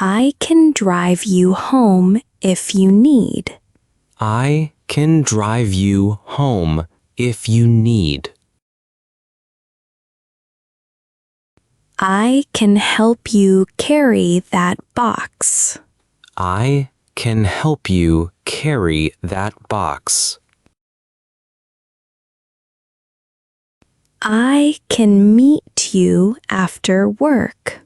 I can drive you home if you need. I can drive you home if you need. I can help you carry that box. I can help you carry that box. I can meet you after work.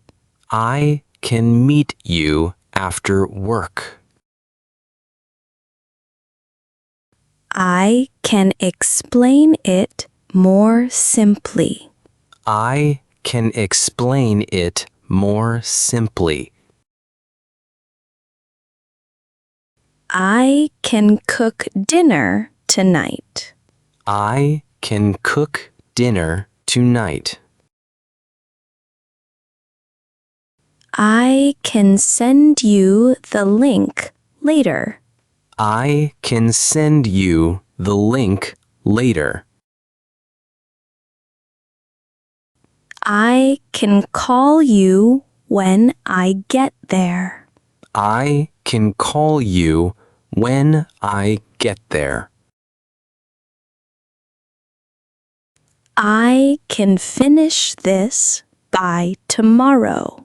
I can meet you after work. I can explain it more simply. I can explain it more simply. I can cook dinner tonight. I can cook dinner tonight. I can send you the link later. I can send you the link later. I can call you when I get there. I can call you when I get there. I can finish this by tomorrow.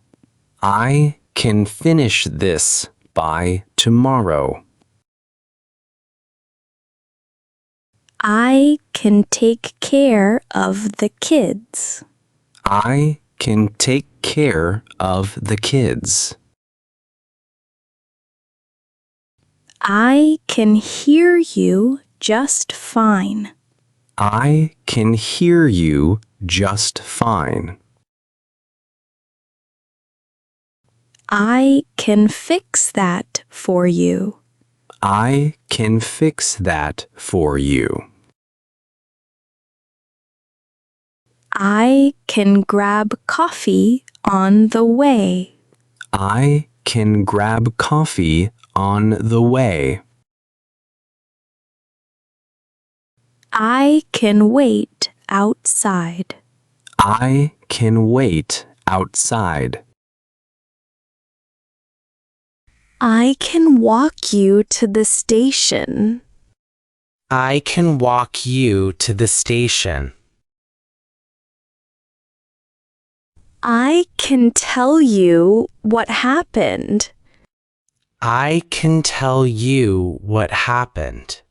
I can finish this by tomorrow. I can take care of the kids. I can take care of the kids. I can hear you just fine. I can hear you just fine. I can fix that for you. I can fix that for you. I can grab coffee on the way. I can grab coffee on the way. I can wait outside. I can wait outside. I can walk you to the station. I can walk you to the station. I can tell you what happened. I can tell you what happened.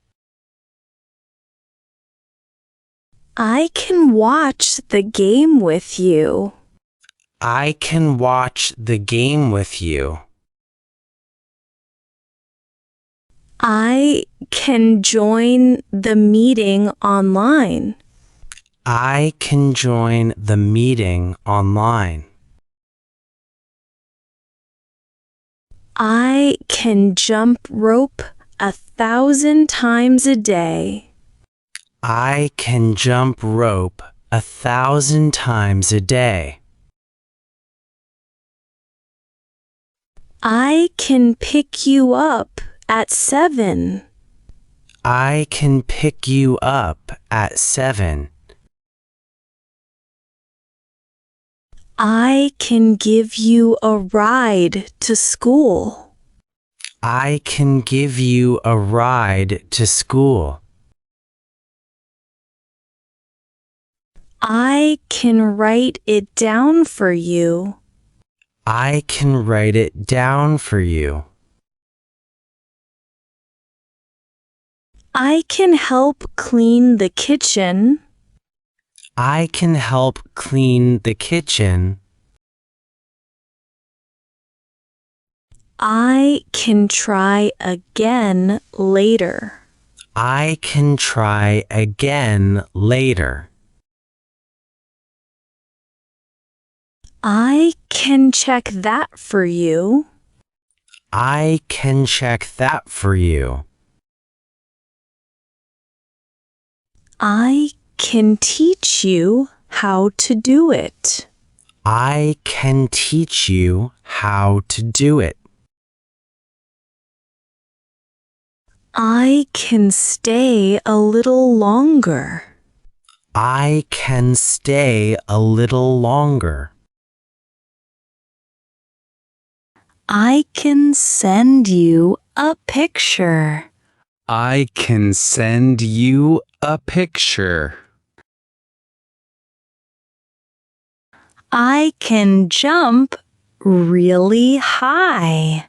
I can watch the game with you. I can watch the game with you. I can join the meeting online. I can join the meeting online. I can jump rope 1,000 times a day. I can jump rope 1,000 times a day. I can pick you up at 7. I can pick you up at 7. I can give you a ride to school. I can give you a ride to school. I can write it down for you. I can write it down for you. I can help clean the kitchen. I can help clean the kitchen. I can try again later. I can try again later. I can check that for you. I can check that for you. I can teach you how to do it. I can teach you how to do it. I can stay a little longer. I can stay a little longer. I can send you a picture. I can send you a picture. I can jump really high.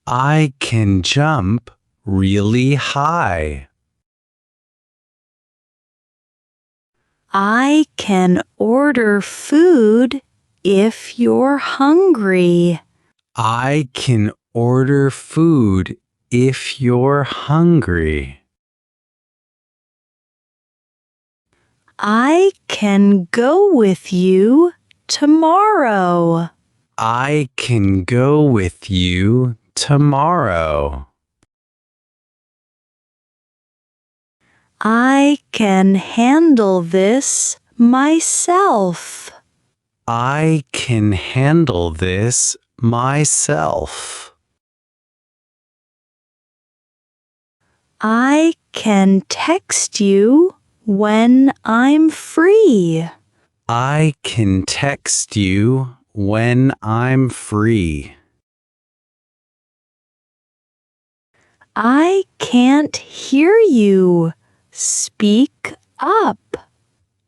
I can jump really high. I can order food if you're hungry. I can order food if you're hungry. I can go with you tomorrow. I can go with you tomorrow. I can handle this myself. I can handle this myself. I can text you when I'm free. I can text you when I'm free. I can't hear you. Speak up.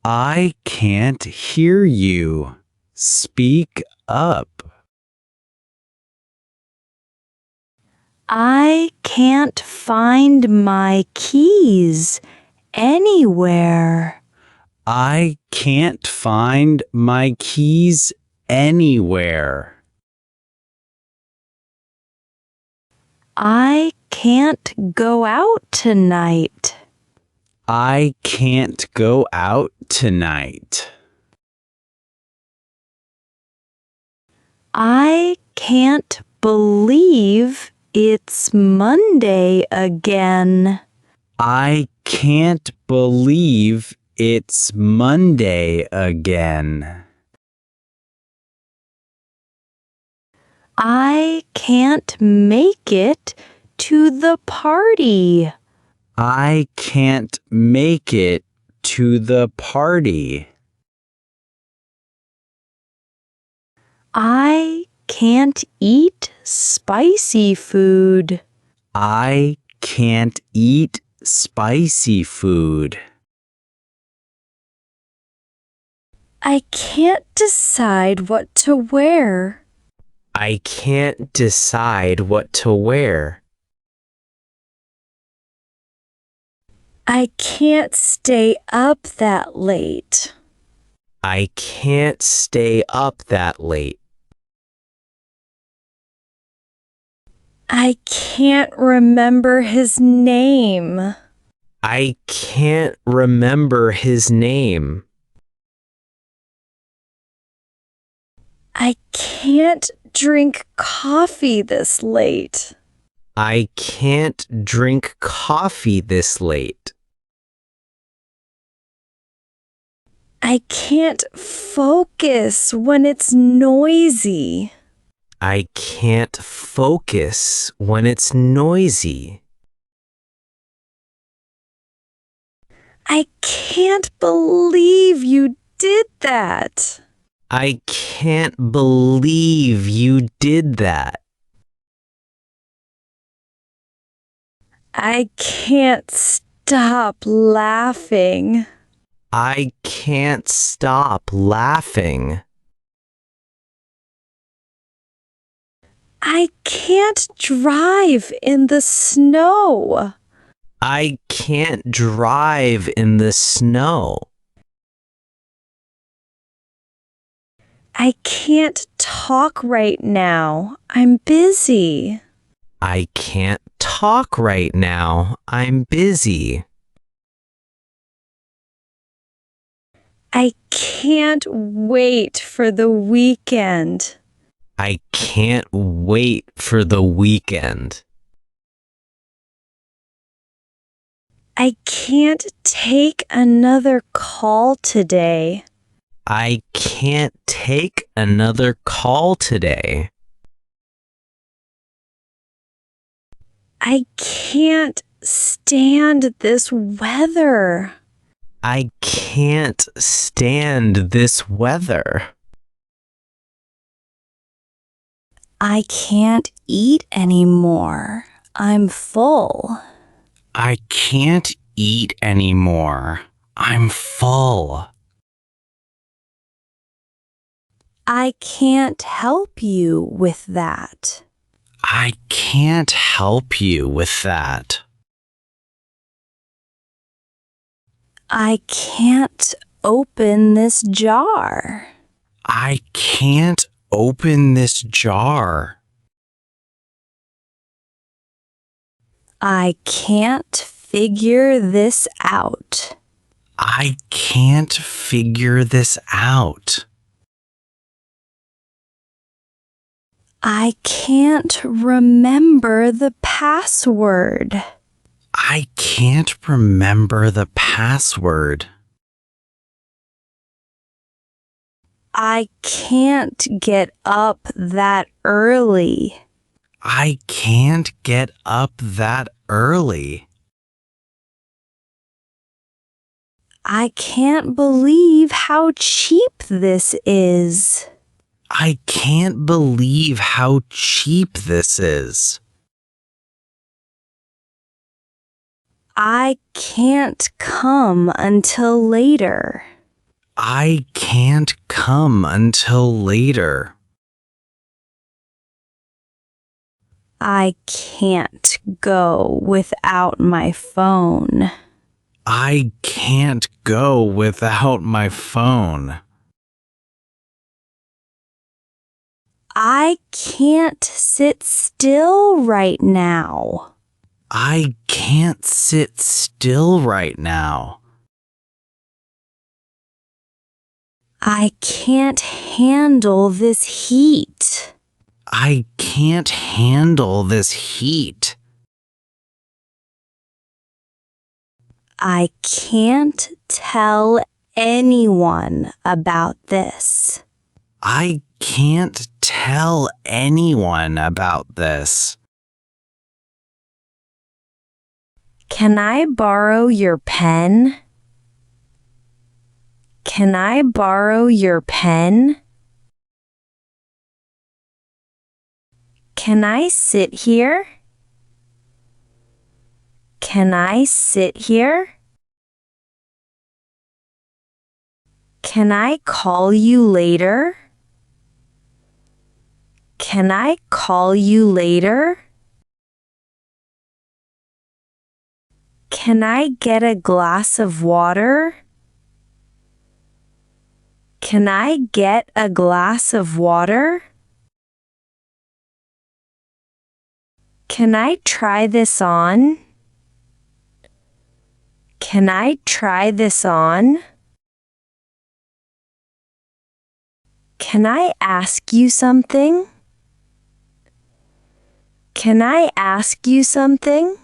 I can't hear you. Speak up. I can't find my keys anywhere. I can't find my keys anywhere. I can't go out tonight. I can't go out tonight. I can't believe it's Monday again. I can't believe it's Monday again. I can't make it to the party. I can't make it to the party. I can't eat spicy food. I can't eat spicy food. I can't decide what to wear. I can't decide what to wear. I can't stay up that late. I can't stay up that late. I can't remember his name. I can't remember his name. I can't drink coffee this late. I can't drink coffee this late. I can't focus when it's noisy. I can't focus when it's noisy. I can't believe you did that. I can't believe you did that. I can't stop laughing. I can't stop laughing. I can't drive in the snow. I can't drive in the snow. I can't talk right now. I'm busy. I can't talk right now. I'm busy. I can't wait for the weekend. I can't wait for the weekend. I can't take another call today. I can't take another call today. I can't stand this weather. I can't stand this weather. I can't eat anymore. I'm full. I can't eat anymore. I'm full. I can't help you with that. I can't help you with that. I can't open this jar. I can't open this jar. I can't figure this out. I can't figure this out. I can't remember the password. I can't remember the password. I can't get up that early. I can't get up that early. I can't believe how cheap this is. I can't believe how cheap this is. I can't come until later. I can't come until later. I can't go without my phone. I can't go without my phone. I can't sit still right now. I can't sit still right now. I can't handle this heat. I can't handle this heat. I can't tell anyone about this. I can't tell anyone about this. Can I borrow your pen? Can I borrow your pen? Can I sit here? Can I sit here? Can I call you later? Can I call you later? Can I get a glass of water? Can I get a glass of water? Can I try this on? Can I try this on? Can I ask you something? Can I ask you something?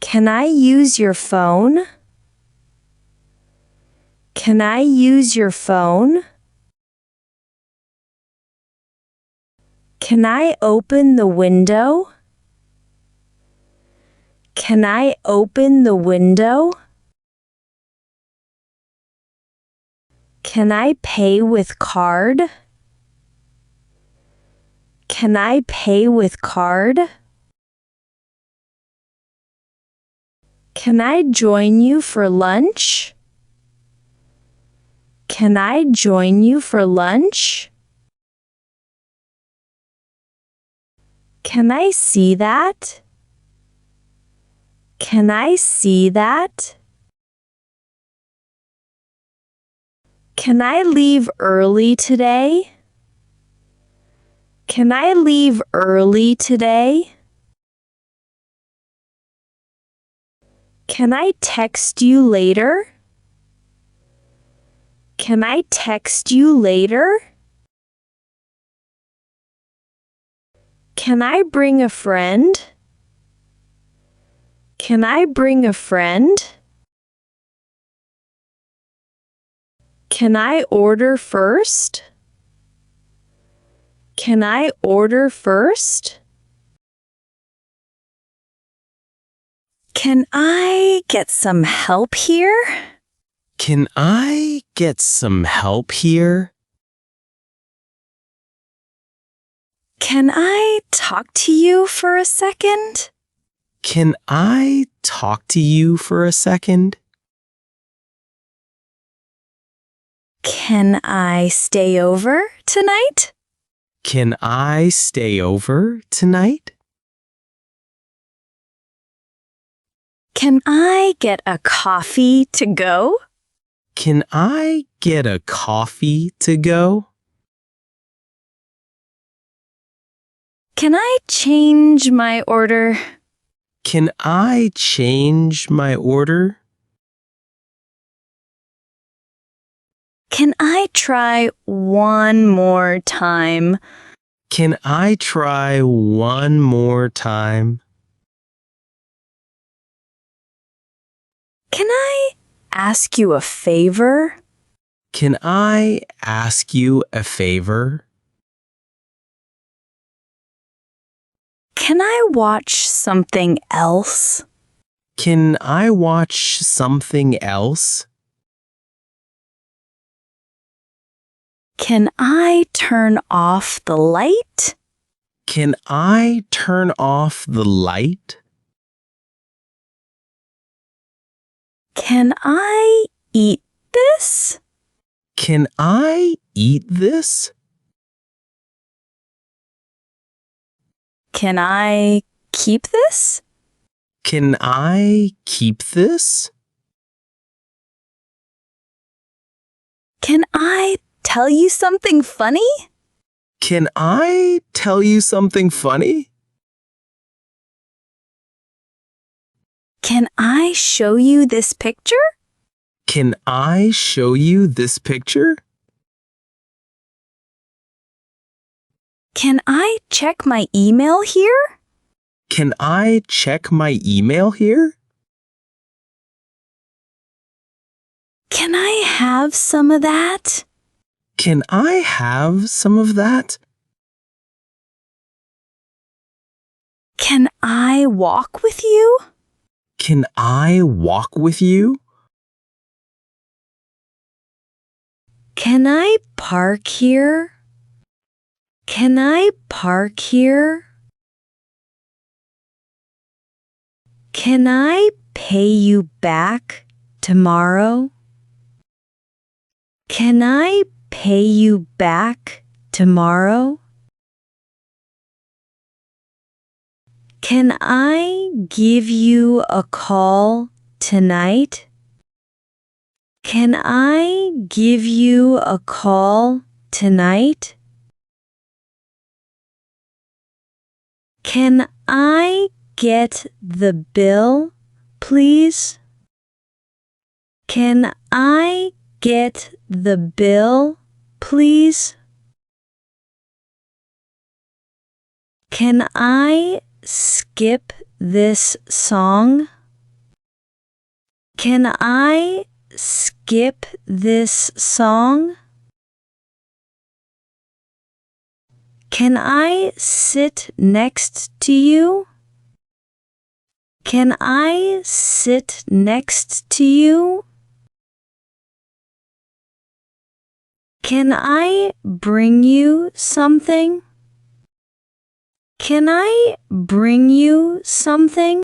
Can I use your phone? Can I use your phone? Can I open the window? Can I open the window? Can I pay with card? Can I pay with card? Can I join you for lunch? Can I join you for lunch? Can I see that? Can I see that? Can I leave early today? Can I leave early today? Can I text you later? Can I text you later? Can I bring a friend? Can I bring a friend? Can I order first? Can I order first? Can I get some help here? Can I get some help here? Can I talk to you for a second? Can I talk to you for a second? Can I stay over tonight? Can I stay over tonight? Can I get a coffee to go? Can I get a coffee to go? Can I change my order? Can I change my order? Can I try one more time? Can I try one more time? Can I ask you a favor? Can I ask you a favor? Can I watch something else? Can I watch something else? Can I turn off the light? Can I turn off the light? Can I eat this? Can I eat this? Can I keep this? Can I keep this? Can I tell you something funny? Can I tell you something funny? Can I show you this picture? Can I show you this picture? Can I check my email here? Can I check my email here? Can I have some of that? Can I have some of that? Can I walk with you? Can I walk with you? Can I park here? Can I park here? Can I pay you back tomorrow? Can I pay you back tomorrow? Can I give you a call tonight? Can I give you a call tonight? Can I get the bill, please? Can I get the bill, please? Can I skip this song? Can I skip this song? Can I sit next to you? Can I sit next to you? Can I bring you something? Can I bring you something?